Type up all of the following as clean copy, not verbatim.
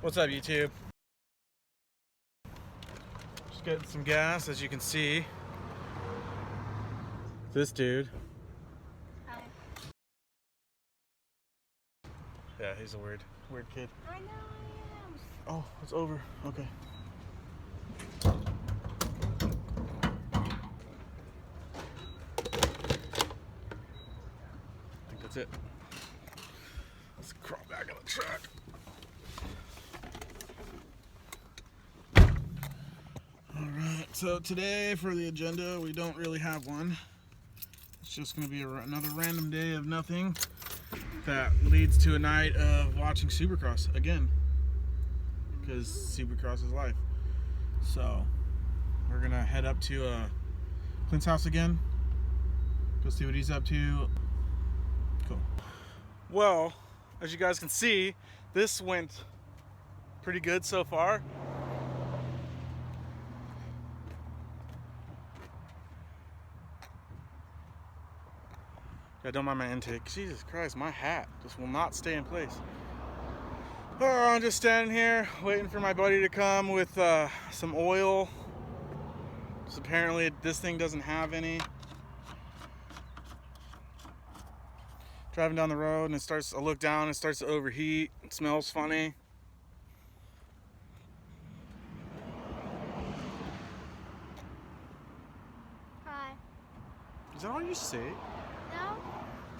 What's up, YouTube? Just getting some gas, as you can see. This dude. Hi. Yeah, he's a weird kid. I know I am. Oh, it's over. Okay. I think that's it. Let's crawl back in the truck. Alright, so today for the agenda, we don't really have one. It's just going to be another random day of nothing that leads to a night of watching Supercross again. Because Supercross is life. So, we're going to head up to Clint's house again. Go see what he's up to. Cool. Well, as you guys can see, this went pretty good so far. Yeah, don't mind my intake. Jesus Christ, my hat just will not stay in place. Oh, I'm just standing here waiting for my buddy to come with some oil. Just apparently this thing doesn't have any. Driving down the road and I look down and it starts to overheat. It smells funny. Hi. Is that all you say? No?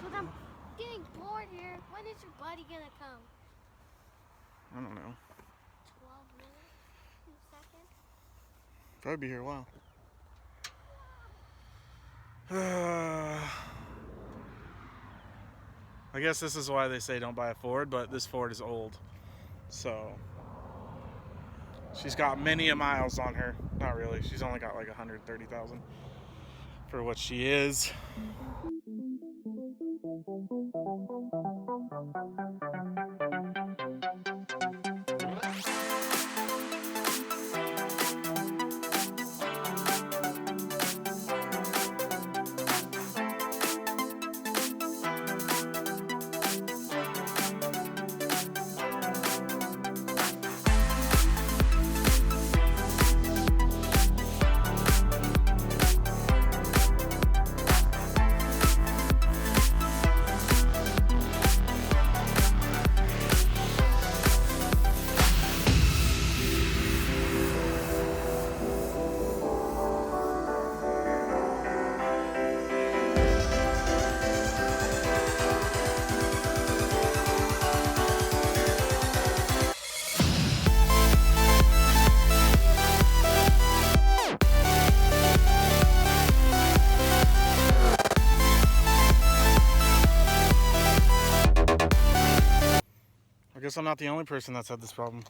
But I'm getting bored here. When is your buddy gonna come? I don't know. 12 minutes? 2 seconds? Probably be here a while. I guess this is why they say don't buy a Ford, but this Ford is old. So, she's got many a miles on her. Not really. She's only got like 130,000 for what she is. I guess I'm not the only person that's had this problem.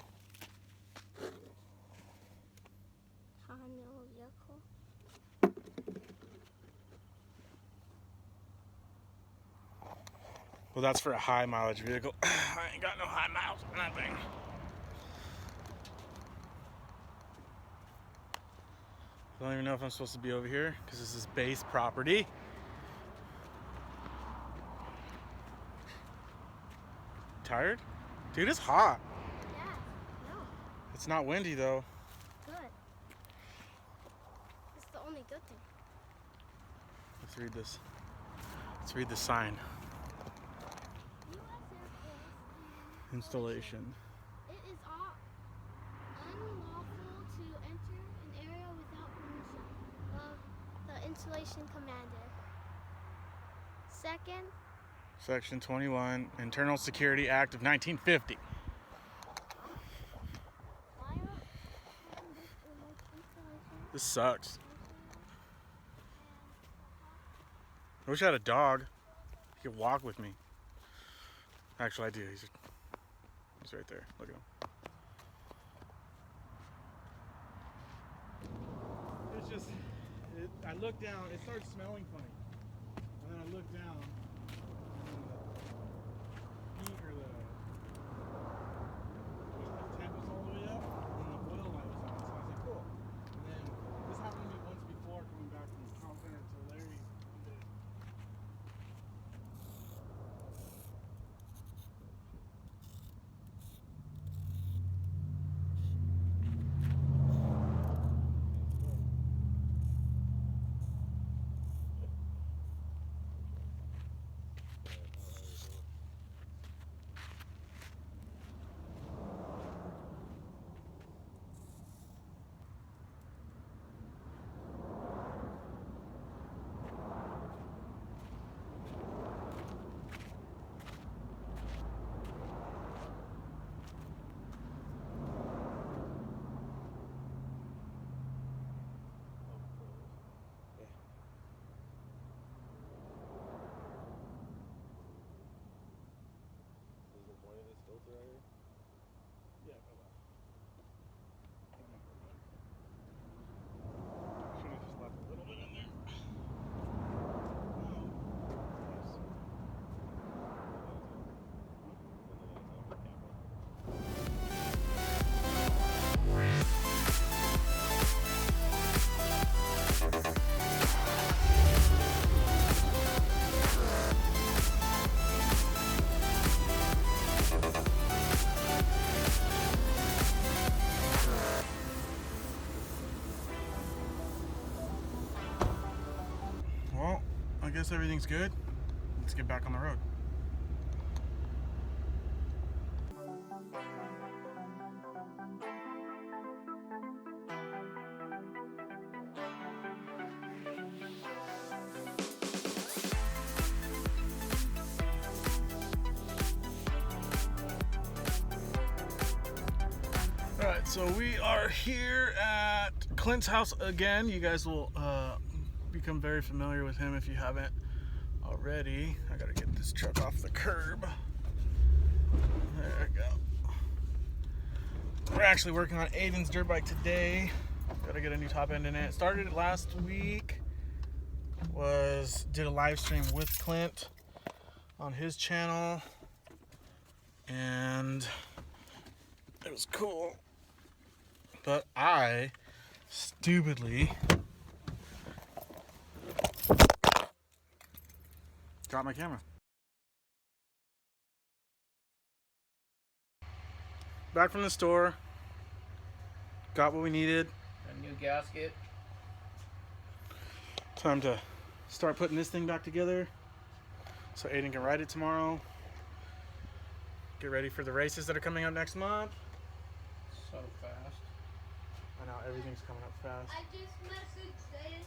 Vehicle. Well, that's for a high mileage vehicle. I ain't got no high miles on that thing. I don't even know if I'm supposed to be over here because this is base property. Tired? Dude, it's hot. Yeah. No. It's not windy though. Good. It's the only good thing. Let's read this. Let's read the sign. Installation. It is unlawful to enter an area without permission of the installation commander. Second, Section 21, Internal Security Act of 1950. This sucks. I wish I had a dog. He could walk with me. Actually, I do. He's right there. Look at him. It's just, I look down, it starts smelling funny. And then I look down, and the heat or the temp was all the way up, and the oil light was on. So I was like, cool. And then this happened to me once before coming back from the call center to Larry. guess everything's good. Let's get back on the road. Alright, so we are here at Clint's house again. You guys will become very familiar with him if you haven't already. I gotta get this truck off the curb. There we go. We're actually working on Aiden's dirt bike today. Gotta get a new top end in it. Started it last week. Did a live stream with Clint on his channel, and it was cool. But I stupidly dropped my camera. Back from the store. Got what we needed. A new gasket. Time to start putting this thing back together so Aiden can ride it tomorrow. Get ready for the races that are coming up next month. So fast. I know, everything's coming up fast. I just messaged saying,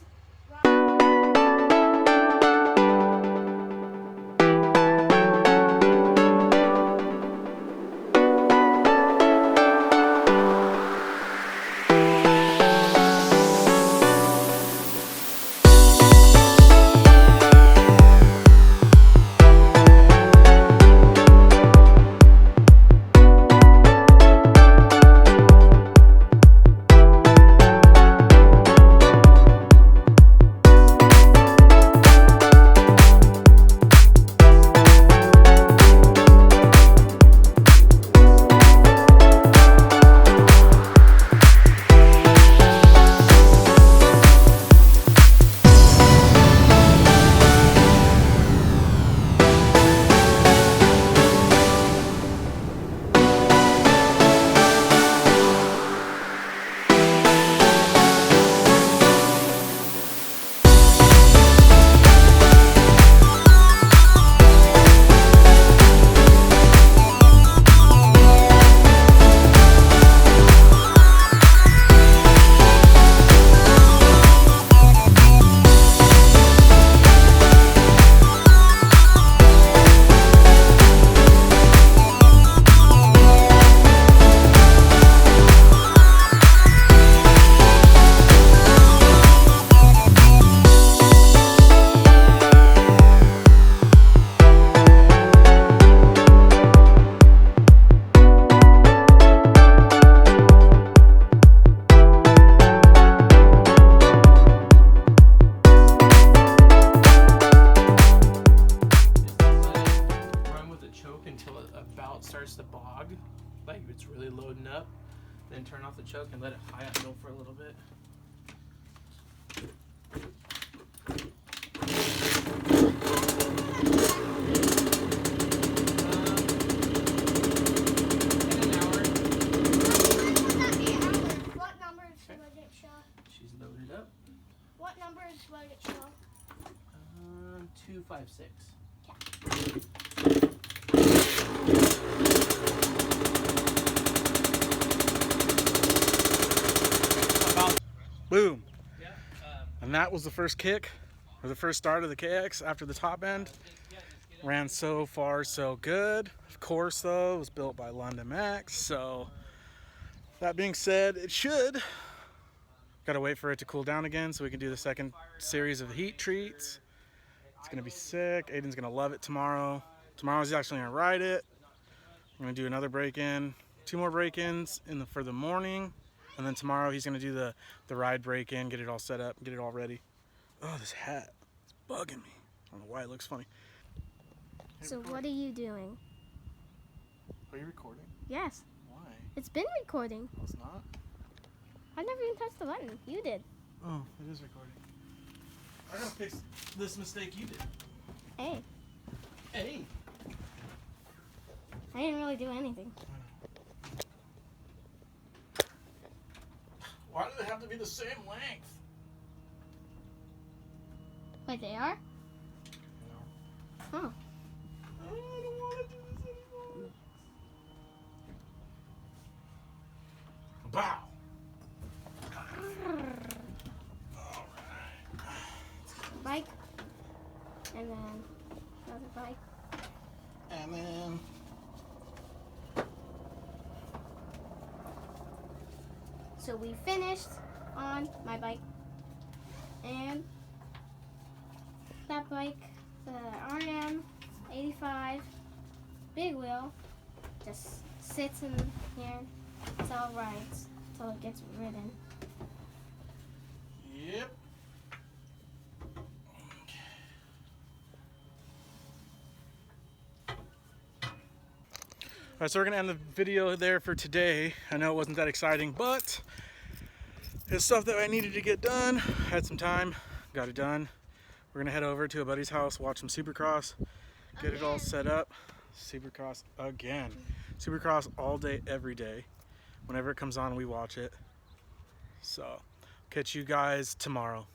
starts to bog, like it's really loading up, then turn off the choke and let it high idle for a little bit. In an hour. What numbers will it show? She's loaded up. What numbers will it show? 256. Boom. Yeah. And that was the first kick, or the first start of the KX after the top end. Ran so far so good. Of course though, it was built by Lundmx, so that being said, it should. Gotta wait for it to cool down again so we can do the second series of heat treats. It's gonna be sick. Aiden's gonna love it tomorrow. Tomorrow he's actually gonna ride it. I'm gonna do another break-in, 2 more break-ins for the morning, and then tomorrow he's gonna do the ride break-in, get it all set up, get it all ready. Oh, this hat, it's bugging me. I don't know why it looks funny. So what are you doing? Are you recording? Yes. Why? It's been recording. It's not? I never even touched the button. You did. Oh, it is recording. I gotta fix this mistake you did. Hey, Hey! I didn't really do anything. Why do they have to be the same length? Wait, they are? Huh. I don't want to do this anymore. Bow. Bike. And then another bike. And then So we finished on my bike. And that bike, the RM 85 big wheel, just sits in here until it rides, until it gets ridden. yep. Alright, so we're gonna end the video there for today. I know it wasn't that exciting, but it's stuff that I needed to get done. Had some time, got it done. We're gonna head over to a buddy's house, watch some Supercross, get it all Again. set up. Supercross again. Supercross all day, every day. Whenever it comes on, we watch it. So, catch you guys tomorrow.